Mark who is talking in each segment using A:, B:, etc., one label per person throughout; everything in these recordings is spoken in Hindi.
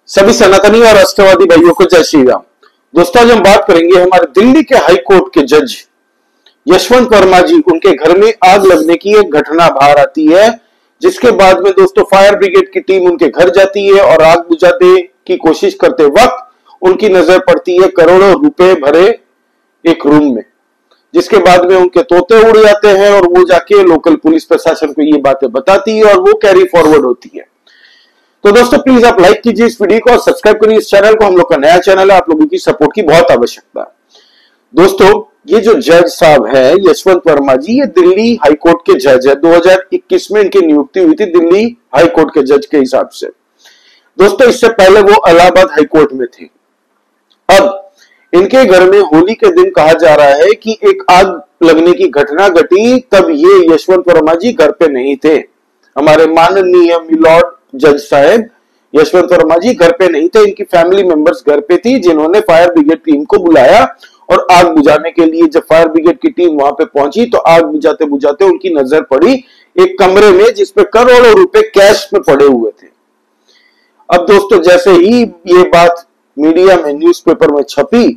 A: सभी सनातनी और राष्ट्रवादी भाइयों को जय श्री राम। दोस्तों, आज हम बात करेंगे हमारे दिल्ली के हाई कोर्ट के जज यशवंत वर्मा जी, उनके घर में आग लगने की एक घटना बाहर आती है, जिसके बाद में दोस्तों फायर ब्रिगेड की टीम उनके घर जाती है और आग बुझाने की कोशिश करते वक्त उनकी नजर पड़ती है करोड़ों रुपए भरे एक रूम में, जिसके बाद में उनके तोते उड़ जाते हैं और वो जाके लोकल पुलिस प्रशासन को ये बातें बताती है और वो कैरी फॉरवर्ड होती है। तो दोस्तों, प्लीज आप लाइक कीजिए इस वीडियो को और सब्सक्राइब करिए इस चैनल को। हम लोग का नया चैनल है, आप लोगों की सपोर्ट की बहुत आवश्यकता है। दोस्तों, ये जो जज साहब है यशवंत वर्मा जी, ये दिल्ली हाई कोर्ट के जज है। 2021 में इनकी नियुक्ति हुई थी दिल्ली हाई कोर्ट के जज के हिसाब से। दोस्तों, इससे पहले वो इलाहाबाद हाई कोर्ट में थे। अब इनके घर में होली के दिन कहा जा रहा है कि एक आग लगने की घटना घटी, तब ये यशवंत वर्मा जी घर पे नहीं थे। हमारे माननीय मिलॉर्ड जज साहब यशवंत वर्मा जी घर पे नहीं थे, इनकी फैमिली मेंबर्स घर पे थी, जिन्होंने फायर ब्रिगेड टीम को बुलाया और आग बुझाने के लिए जब फायर ब्रिगेड की टीम वहां पे पहुंची तो आग बुझाते बुझाते उनकी नजर पड़ी एक कमरे में जिसपे करोड़ों रुपए कैश में पड़े हुए थे। अब दोस्तों, जैसे ही ये बात मीडिया में न्यूज़पेपर में छपी,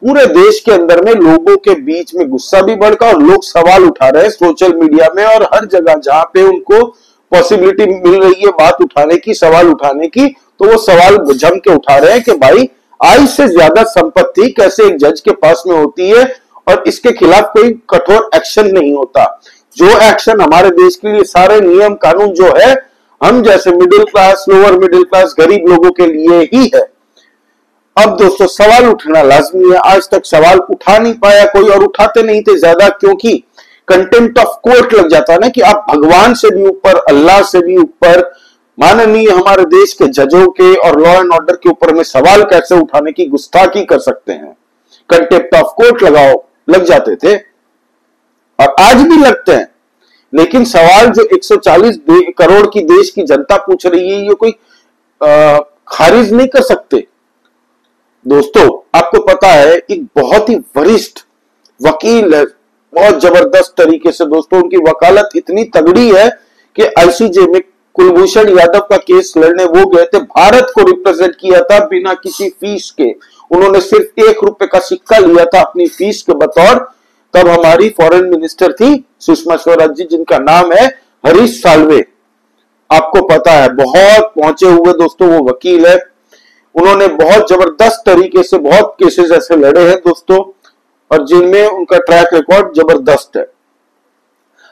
A: पूरे देश के अंदर में लोगों के बीच में गुस्सा भी भड़का और लोग सवाल उठा रहे हैं सोशल मीडिया में और हर जगह जहां पे उनको पॉसिबिलिटी मिल रही है बात उठाने की, सवाल उठाने की, तो वो सवाल जम के उठा रहे हैं कि भाई आय से ज्यादा संपत्ति कैसे एक जज के पास में होती है और इसके खिलाफ कोई कठोर एक्शन नहीं होता। जो एक्शन हमारे देश के लिए सारे नियम कानून जो है हम जैसे middle class, lower middle class, गरीब लोगों के लिए ही है। अब दोस्तों, सवाल उठना लाजमी है। आज तक सवाल उठा नहीं पाया कोई और उठाते नहीं थे ज्यादा, क्योंकि कंटेम्प्ट ऑफ कोर्ट लग जाता है ना कि आप भगवान से भी ऊपर, अल्लाह से भी ऊपर, माननीय हमारे देश के जजों के और लॉ एंड ऑर्डर के ऊपर में सवाल कैसे उठाने की गुस्ताखी कर सकते हैं। कंटेम्प्ट ऑफ कोर्ट लग जाते थे और आज भी लगते हैं, लेकिन सवाल जो 140 करोड़ की देश की जनता पूछ रही है ये कोई खारिज नहीं कर सकते। दोस्तों, आपको पता है एक बहुत ही वरिष्ठ वकील है, बहुत जबरदस्त तरीके से दोस्तों उनकी वकालत इतनी तगड़ी है कि आईसीजे में कुलभूषण यादव का केस लड़ने वो गए थे, भारत को रिप्रेजेंट किया था बिना किसी फीस के। उन्होंने सिर्फ 1 रुपए का सिक्का लिया था अपनी फीस के बतौर। तब हमारी फॉरेन मिनिस्टर थी सुषमा स्वराज जी, जिनका नाम है हरीश साल्वे। आपको पता है बहुत पहुंचे हुए दोस्तों वो वकील है। उन्होंने बहुत जबरदस्त तरीके से बहुत केसेस ऐसे लड़े हैं दोस्तों, और जिनमें उनका ट्रैक रिकॉर्ड जबरदस्त है।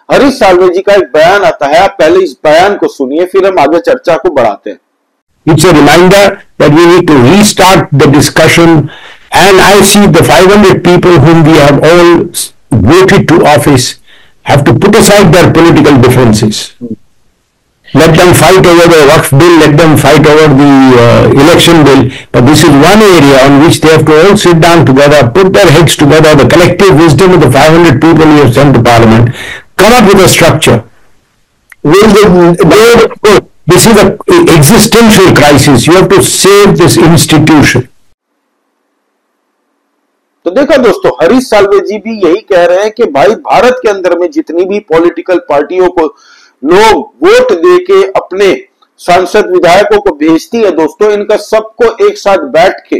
A: हरीश साल्वे जी का एक बयान आता है, आप पहले इस बयान को सुनिए, फिर हम आगे चर्चा को बढ़ाते हैं।
B: It's a reminder that we need to restart the discussion, and I see the 500 people whom we have all voted to office have to put aside their political differences. Let them fight over the Waqf bill, let them fight over the election bill, but this is one area on which they have to all sit down together, put their heads together, the collective wisdom of the 500 people you have sent to Parliament, come up with a structure. This is an existential crisis. You have to save this institution.
A: तो देखा दोस्तों, हरीश साल्वे जी भी यही कह रहे हैं कि भाई भारत के अंदर में जितनी भी पॉलिटिकल पार्टियों को लोग वोट देके अपने सांसद विधायकों को भेजती है दोस्तों, इनका सबको एक साथ बैठ के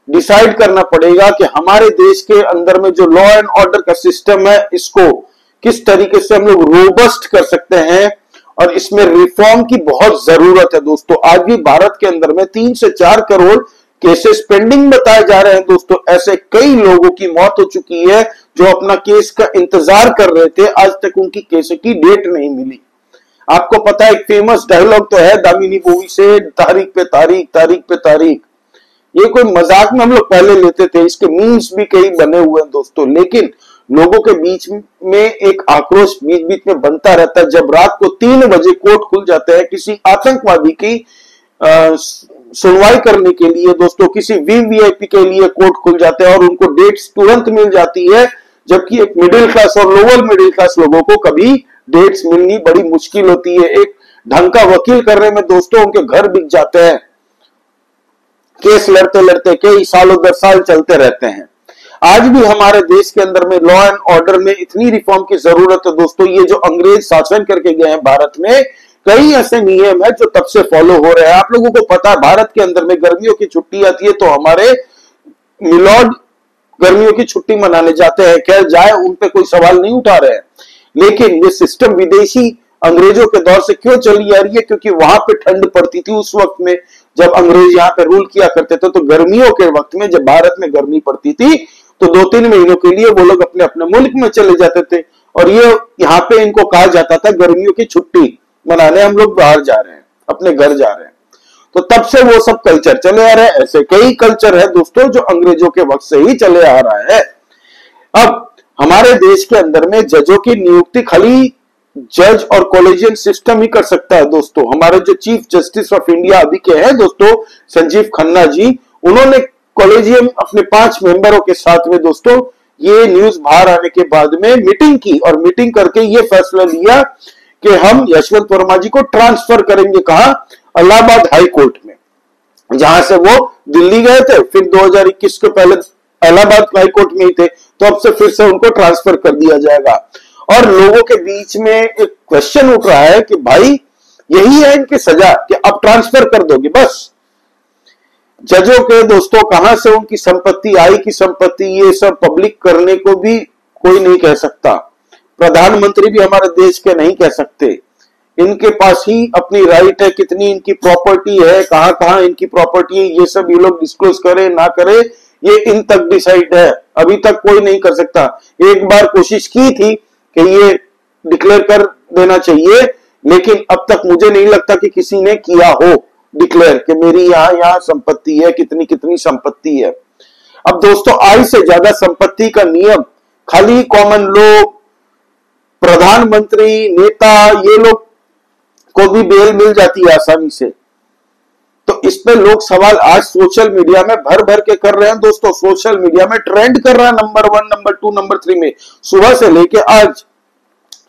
A: डिसाइड करना पड़ेगा कि हमारे देश के अंदर में जो लॉ एंड ऑर्डर का सिस्टम है इसको किस तरीके से हम लोग रोबस्ट कर सकते हैं, और इसमें रिफॉर्म की बहुत जरूरत है दोस्तों। आज भी भारत के अंदर में 3 से 4 करोड़ केसेस पेंडिंग बताए जा रहे हैं दोस्तों। ऐसे कई लोगों की मौत हो चुकी है जो अपना केस का इंतजार कर रहे थे, आज तक उनकी केस की डेट नहीं मिली। आपको पता है एक फेमस डायलॉग तो है दामिनी मूवी से, तारीख पे तारीख, तारीख पे तारीख। ये कोई मजाक में हम लोग पहले लेते थे, इसके मीम्स भी कई बने हुए हैं दोस्तों, लेकिन लोगों के बीच में एक आक्रोश बीच बीच में बनता रहता है। जब रात को 3 बजे कोर्ट खुल जाते हैं किसी आतंकवादी की सुनवाई करने के लिए दोस्तों, किसी वीवीआईपी के लिए कोर्ट खुल जाते हैं और उनको डेट्स तुरंत मिल जाती है, जबकि एक मिडिल क्लास और लोअर मिडिल क्लास लोगों को कभी डेट्स मिलनी बड़ी मुश्किल होती है। एक ढंग का वकील करने में दोस्तों उनके घर बिक जाते हैं, केस लड़ते लड़ते कई सालों 10 साल चलते रहते हैं। आज भी हमारे देश के अंदर में लॉ एंड ऑर्डर में इतनी रिफॉर्म की जरूरत है दोस्तों। ये जो अंग्रेज शासन करके गए हैं भारत में, कई ऐसे नियम है जो तब से फॉलो हो रहे हैं। आप लोगों को पता है भारत के अंदर में गर्मियों की छुट्टी आती है तो हमारे मिलॉर्ड गर्मियों की छुट्टी मनाने जाते हैं। खैर जाए, उन पे कोई सवाल नहीं उठा रहे हैं, लेकिन ये सिस्टम विदेशी अंग्रेजों के दौर से क्यों चली आ रही है? क्योंकि वहां पे ठंड पड़ती थी उस वक्त में जब अंग्रेज यहाँ पे रूल किया करते थे। तो गर्मियों के वक्त में जब भारत में गर्मी पड़ती थी तो 2-3 महीनों के लिए वो लोग अपने अपने मुल्क में चले जाते थे और ये यहाँ पे इनको कहा जाता था गर्मियों की छुट्टी मनाने हम लोग बाहर जा रहे हैं, अपने घर जा रहे हैं। तो तब से वो सब कल्चर चले आ रहे हैं। ऐसे कई कल्चर है दोस्तों जो अंग्रेजों के वक्त से ही चले आ रहा है। अब हमारे देश के अंदर में जजों की नियुक्ति खाली जज और कॉलेजियन सिस्टम ही कर सकता है दोस्तों। हमारे जो चीफ जस्टिस ऑफ इंडिया अभी के हैं दोस्तों संजीव खन्ना जी, उन्होंने कॉलेजियम अपने 5 मेंबरों के साथ में दोस्तों ये न्यूज बाहर आने के बाद में मीटिंग की और मीटिंग करके ये फैसला लिया कि हम यशवंत वर्मा जी को ट्रांसफर करेंगे। कहा? इलाहाबाद हाई कोर्ट में, जहां से वो दिल्ली गए थे, फिर 2021 के पहले इलाहाबाद हाई कोर्ट में ही थे, तो अब से फिर से उनको ट्रांसफर कर दिया जाएगा। और लोगों के बीच में एक क्वेश्चन उठ रहा है कि भाई यही है इनकी सजा कि अब ट्रांसफर कर दोगे बस? जजों के दोस्तों कहां से उनकी संपत्ति आई कि संपत्ति, ये सब पब्लिक करने को भी कोई नहीं कह सकता। प्रधानमंत्री भी हमारे देश के नहीं कह सकते। इनके पास ही अपनी राइट है, कितनी इनकी प्रॉपर्टी है, कहां कहां इनकी प्रॉपर्टी है, ये सब ये लोग डिस्क्लोज करे ना करे ये इन तक डिसाइड है। अभी तक कोई नहीं कर सकता। एक बार कोशिश की थी कि ये डिक्लेयर कर देना चाहिए, लेकिन अब तक मुझे नहीं लगता कि किसी ने किया हो डिक्लेयर कि मेरी यहां संपत्ति है, कितनी कितनी संपत्ति है। अब दोस्तों आय से ज्यादा संपत्ति का नियम खाली कॉमन लोग, प्रधानमंत्री, नेता, ये लोग को भी बेल मिल जाती है आसानी से। तो इस पे लोग सवाल आज सोशल मीडिया में भर भर के कर रहे हैं दोस्तों। सोशल मीडिया में ट्रेंड कर रहा है नंबर 1, नंबर 2, नंबर 3 में। सुबह से लेके आज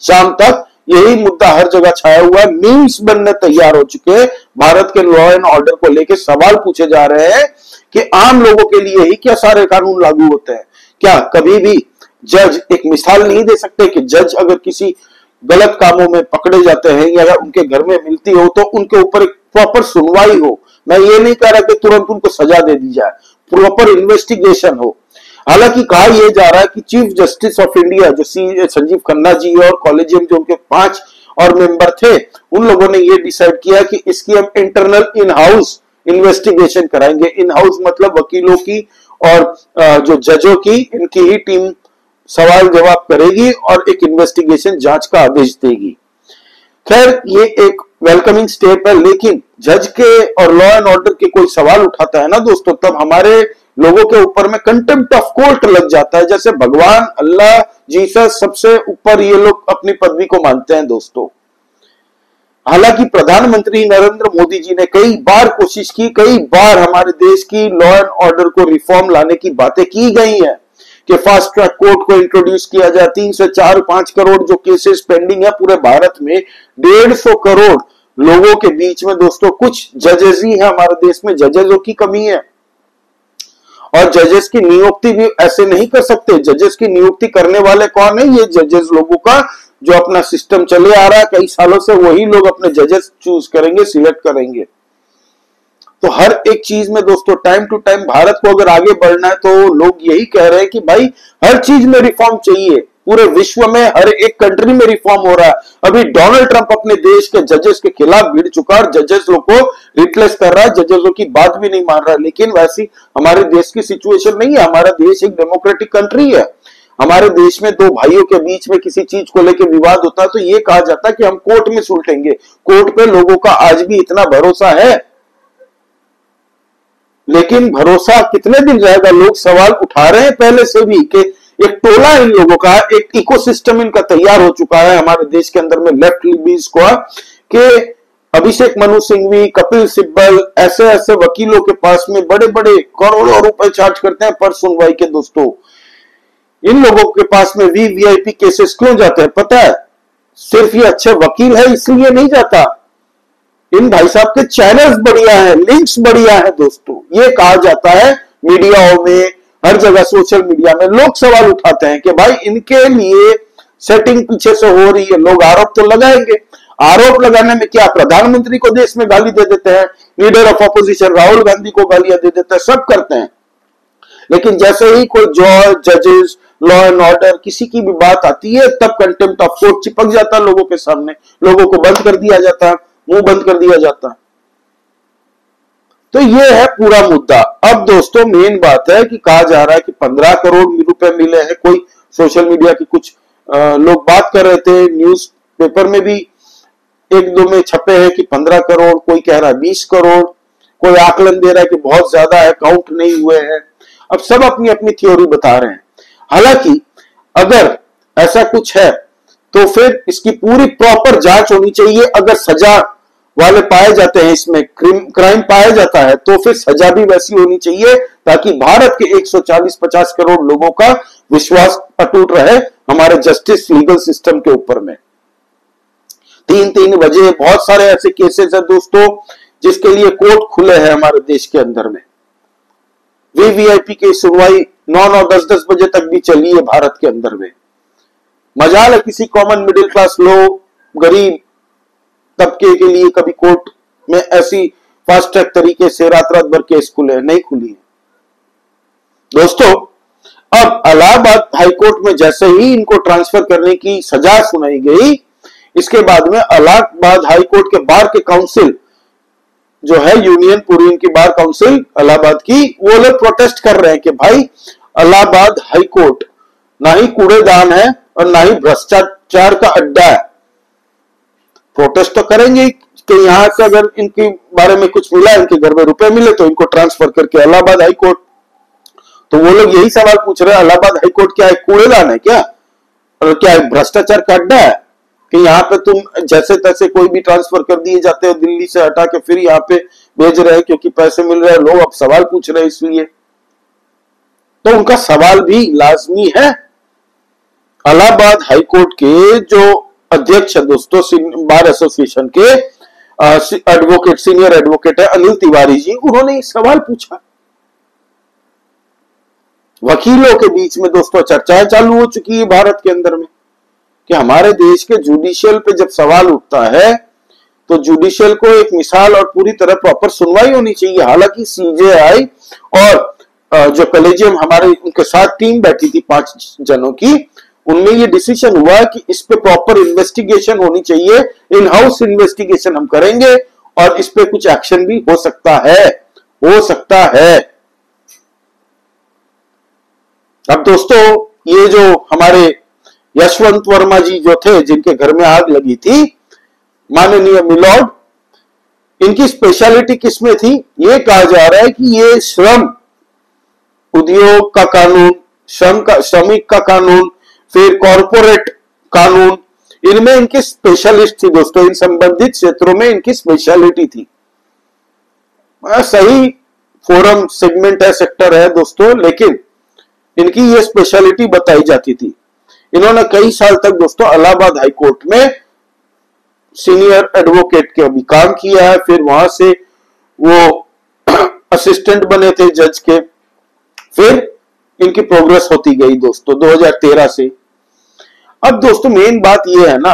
A: शाम तक यही मुद्दा हर जगह छाया हुआ है। मीम्स बनने तैयार हो चुके हैं। भारत के लॉ एंड ऑर्डर को लेके सवाल पूछे जा रहे हैं कि आम लोगों के लिए ही क्या सारे कानून लागू होते हैं? क्या कभी भी जज एक मिसाल नहीं दे सकते कि जज अगर किसी गलत कामों में पकड़े जाते हैं या उनके घर में मिलती हो तो उनके ऊपर एक प्रॉपर सुनवाई हो? मैं ये नहीं कह रहा कि तुरंत उनको सजा दे दी जाए, प्रॉपर इन्वेस्टिगेशन हो। हालांकि कहा यह जा रहा है कि चीफ जस्टिस ऑफ इंडिया जो संजीव खन्ना जी और कॉलेजियम जो उनके 5 और मेंबर थे, उन लोगों ने यह डिसाइड किया कि इसकी हम इंटरनल इन हाउस इन्वेस्टिगेशन कराएंगे। इन हाउस मतलब वकीलों की और जो जजों की, इनकी ही टीम सवाल जवाब करेगी और एक इन्वेस्टिगेशन जांच का आदेश देगी। खैर ये एक वेलकमिंग स्टेप है, लेकिन जज के और लॉ एंड ऑर्डर के कोई सवाल उठाता है ना दोस्तों, तब हमारे लोगों के ऊपर में कंटेम्प्ट ऑफ कोर्ट लग जाता है। जैसे भगवान, अल्लाह, जीसस सबसे ऊपर ये लोग अपनी पदवी को मानते हैं दोस्तों। हालांकि प्रधानमंत्री नरेंद्र मोदी जी ने कई बार कोशिश की, कई बार हमारे देश की लॉ एंड ऑर्डर को रिफॉर्म लाने की बातें की गई हैं कि फास्ट ट्रैक कोर्ट को इंट्रोड्यूस किया जाए। 3 से 4-5 करोड़ जो केसेस पेंडिंग है पूरे भारत में, 150 करोड़ लोगों के बीच में दोस्तों कुछ जजेस ही है हमारे देश में, जजेसों की कमी है। और जजेस की नियुक्ति भी ऐसे नहीं कर सकते। जजेस की नियुक्ति करने वाले कौन है? ये जजेस लोगों का जो अपना सिस्टम चले आ रहा है कई सालों से, वही लोग अपने जजेस चूज करेंगे, सिलेक्ट करेंगे। तो हर एक चीज में दोस्तों टाइम टू टाइम भारत को अगर आगे बढ़ना है तो लोग यही कह रहे हैं कि भाई हर चीज में रिफॉर्म चाहिए। पूरे विश्व में हर एक कंट्री में रिफॉर्म हो रहा है। अभी डोनाल्ड ट्रंप अपने देश के जजेस के खिलाफ भिड़ चुका और जजेस लोग को रिप्लेस कर रहा है, जजेसों की बात भी नहीं मान रहा है। लेकिन वैसी हमारे देश की सिचुएशन नहीं है। हमारा देश एक डेमोक्रेटिक कंट्री है। हमारे देश में 2 भाइयों के बीच में किसी चीज को लेकर विवाद होता है तो ये कहा जाता है कि हम कोर्ट में सुलझेंगे। कोर्ट पे लोगों का आज भी इतना भरोसा है, लेकिन भरोसा कितने दिन रहेगा? लोग सवाल उठा रहे हैं पहले से भी कि एक टोला इन लोगों का, एक इकोसिस्टम इनका तैयार हो चुका है हमारे देश के अंदर में लेफ्ट लिबीज को, कि अभिषेक मनु सिंघवी, कपिल सिब्बल, ऐसे ऐसे वकीलों के पास में बड़े बड़े करोड़ों रुपए चार्ज करते हैं पर सुनवाई के। दोस्तों इन लोगों के पास में वीवीआईपी केसेस क्यों जाते हैं पता है? सिर्फ ये अच्छे वकील है इसलिए नहीं जाता। इन भाई साहब के चैनल्स बढ़िया है, लिंक्स बढ़िया है दोस्तों। ये कहा जाता है मीडियाओं में, हर जगह सोशल मीडिया में लोग सवाल उठाते हैं कि भाई इनके लिए सेटिंग पीछे से हो रही है। लोग आरोप तो लगाएंगे। आरोप लगाने में क्या, प्रधानमंत्री को देश में गाली दे देते हैं, leader of opposition Rahul Gandhi को गालियां दे देते हैं, सब करते हैं। लेकिन जैसे ही कोई जज, जजेस, लॉ एंड ऑर्डर, किसी की भी बात आती है, तब कंटेम्प्ट ऑफ कोर्ट चिपक जाता है लोगों के सामने, लोगों को बंद कर दिया जाता है, मुंह बंद कर दिया जाता है। तो ये है पूरा मुद्दा। अब दोस्तों मेन बात है कि कहा जा रहा है कि 15 करोड़ रुपए मिले हैं। कोई सोशल मीडिया की कुछ लोग बात कर रहे थे, न्यूज पेपर में भी एक दो में छपे हैं कि 15 करोड़, कोई कह रहा है 20 करोड़, कोई आकलन दे रहा है कि बहुत ज्यादा है, काउंट नहीं हुए हैं। अब सब अपनी अपनी थ्योरी बता रहे हैं। हालांकि अगर ऐसा कुछ है तो फिर इसकी पूरी प्रॉपर जांच होनी चाहिए। अगर सजा वाले पाए जाते हैं, इसमें क्राइम पाया जाता है, तो फिर सजा भी वैसी होनी चाहिए ताकि भारत के 140-50 करोड़ लोगों का विश्वास अटूट रहे हमारे जस्टिस लीगल सिस्टम के ऊपर में। 3-3 बजे बहुत सारे ऐसे केसेस है दोस्तों जिसके लिए कोर्ट खुले हैं हमारे देश के अंदर में। वीवीआईपी की सुनवाई 9-9, 10-10 बजे तक भी चली है भारत के अंदर में। मजाल है किसी कॉमन मिडिल क्लास लोग, गरीब तबके के लिए कभी कोर्ट में ऐसी फास्ट ट्रैक तरीके से रात रात भर केस खुले, नहीं खुली है दोस्तों। अब इलाहाबाद हाईकोर्ट में जैसे ही इनको ट्रांसफर करने की सजा सुनाई गई, इसके बाद में इलाहाबाद हाईकोर्ट के बार के काउंसिल जो है, यूनियन पूरी इनकी बार काउंसिल इलाहाबाद की, वो लोग प्रोटेस्ट कर रहे हैं कि भाई इलाहाबाद हाईकोर्ट ना ही कूड़ेदान है और ना ही भ्रष्टाचार का अड्डा है। प्रोटेस्ट तो करेंगे कि यहां से अगर इनके बारे में कुछ मिला, इनके घर में रुपए मिले तो इनको ट्रांसफर करके इलाहाबाद हाईकोर्ट। तो वो लोग यही सवाल पूछ रहे हैं, इलाहाबाद हाईकोर्ट क्या एक कूड़ेदान है क्या, और क्या एक भ्रष्टाचार का अड्डा है कि यहाँ पे तुम जैसे तैसे कोई भी ट्रांसफर कर दिए जाते हो, दिल्ली से हटा के फिर यहाँ पे भेज रहे हैं क्योंकि पैसे मिल रहे हैं। लोग अब सवाल पूछ रहे हैं, इसलिए तो उनका सवाल भी लाजमी है। इलाहाबाद हाईकोर्ट के जो अध्यक्ष है दोस्तों बार एसोसिएशन के एडवोकेट, सीनियर एडवोकेट है अनिल तिवारी जी, उन्होंने एक सवाल पूछा। वकीलों के बीच में दोस्तों चर्चाएं चालू हो चुकी है भारत के अंदर में कि हमारे देश के जुडिशियल पे जब सवाल उठता है तो जुडिशियल को एक मिसाल और पूरी तरह प्रॉपर सुनवाई होनी चाहिए। हालांकि सीजेआई और जो कॉलेजियम हमारे उनके साथ टीम बैठी थी 5 जनों की, उनमें ये डिसीजन हुआ कि इस पे प्रॉपर इन्वेस्टिगेशन होनी चाहिए, इन हाउस इन्वेस्टिगेशन हम करेंगे और इस पे कुछ एक्शन भी हो सकता है, हो सकता है। अब दोस्तों ये जो हमारे यशवंत वर्मा जी जो थे जिनके घर में आग लगी थी, माननीय मिलॉर्ड, इनकी स्पेशलिटी किसमें थी? ये कहा जा रहा है कि ये श्रम उद्योग का कानून, श्रमिक का कानून, फिर कॉरपोरेट कानून, इनमें इनकी स्पेशलिस्ट थी दोस्तों। इन संबंधित क्षेत्रों में इनकी स्पेशलिटी थी। सही फोरम सेगमेंट है, सेक्टर है दोस्तों, लेकिन इनकी ये स्पेशलिटी बताई जाती थी। इन्होंने कई साल तक दोस्तों इलाहाबाद हाईकोर्ट में सीनियर एडवोकेट के भी काम किया है, फिर वहां से वो असिस्टेंट बने थे जज के, फिर इनकी प्रोग्रेस होती गई दोस्तों 2013 से। अब दोस्तों मेन बात ये है ना,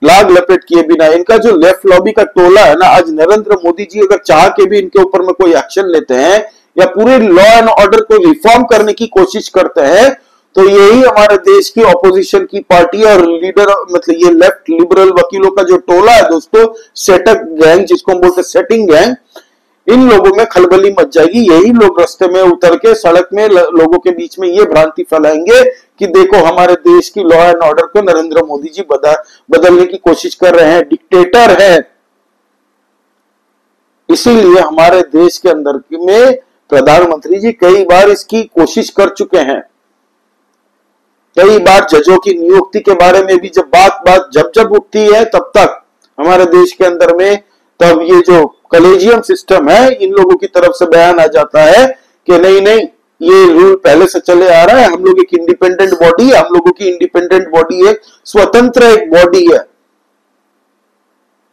A: लाग लपेट किए बिना इनका जो लेफ्ट लॉबी का टोला है ना, आज नरेंद्र मोदी जी अगर चाह के भी इनके ऊपर में कोई एक्शन लेते हैं या पूरे लॉ एंड ऑर्डर को रिफॉर्म करने की कोशिश करते हैं, तो यही हमारे देश की ऑपोजिशन की पार्टी और लीडर, मतलब ये लेफ्ट लिबरल वकीलों का जो टोला है दोस्तों, सेटअप गैंग जिसको हम बोलते हैं सेटिंग गैंग, इन लोगों में खलबली मच जाएगी। यही लोग रास्ते में उतर के सड़क में लोगों के बीच में ये भ्रांति फैलाएंगे कि देखो हमारे देश की लॉ एंड ऑर्डर को नरेंद्र मोदी जी बदलने की कोशिश कर रहे हैं, डिक्टेटर है। इसीलिए हमारे देश के अंदर में प्रधानमंत्री जी कई बार इसकी कोशिश कर चुके हैं। कई बार जजों की नियुक्ति के बारे में भी जब बात जब उठती है, तब तक हमारे देश के अंदर में तब ये जो कॉलेजियम सिस्टम है, इन लोगों की तरफ से बयान आ जाता है कि नहीं ये रूल पहले से चले आ रहा है, हम लोग एक इंडिपेंडेंट बॉडी है, हम लोगों की इंडिपेंडेंट बॉडी एक स्वतंत्र एक बॉडी है।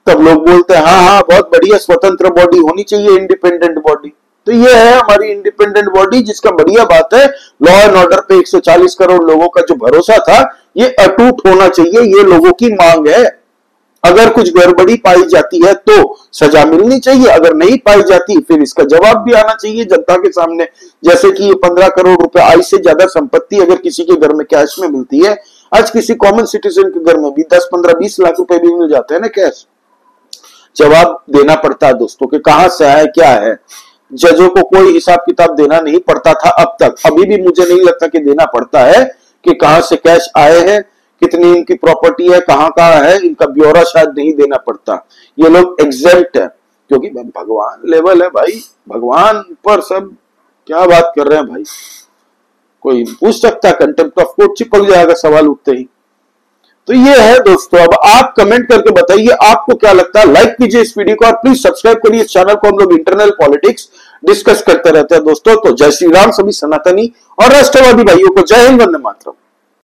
A: तब लोग बोलते हैं हाँ बहुत बढ़िया, स्वतंत्र बॉडी होनी चाहिए, इंडिपेंडेंट बॉडी। तो ये है हमारी इंडिपेंडेंट बॉडी, जिसका बढ़िया बात है लॉ एंड ऑर्डर पे 140 करोड़ लोगों का जो भरोसा था ये अटूट होना चाहिए, ये लोगों की मांग है। अगर कुछ गड़बड़ी पाई जाती है तो सजा मिलनी चाहिए, अगर नहीं पाई जाती फिर इसका जवाब भी आना चाहिए जनता के सामने। जैसे कि 15 करोड़ रुपए आय से ज्यादा संपत्ति अगर किसी के घर में कैश में मिलती है, आज किसी कॉमन सिटीजन के घर में भी 10, 15, 20 लाख रुपए भी मिल जाते हैं ना कैश। जवाब देना पड़ता है दोस्तों कि कहां से है क्या है। जजों को कोई हिसाब किताब देना नहीं पड़ता था अब तक, अभी भी मुझे नहीं लगता कि देना पड़ता है कि कहां से कैश आए हैं, कितनी इनकी प्रॉपर्टी है, कहां है, इनका ब्यौरा शायद नहीं देना पड़ता। ये लोग एग्जेम्प्ट है क्योंकि भगवान लेवल है भाई, भगवान पर सब क्या बात कर रहे हैं भाई। कोई पूछ सकता है, कंटेम्प्ट ऑफ कोर्ट चिपक जाएगा सवाल उठते ही। तो ये है दोस्तों, अब आप कमेंट करके बताइए आपको क्या लगता है। लाइक कीजिए इस वीडियो को और प्लीज सब्सक्राइब करिए इस चैनल को, हम लोग इंटरनल पॉलिटिक्स डिस्कस करते रहते हैं दोस्तों। तो जय श्री राम सभी सनातनी और राष्ट्रवादी भाइयों को, जय हिंद, वंदे मातरम।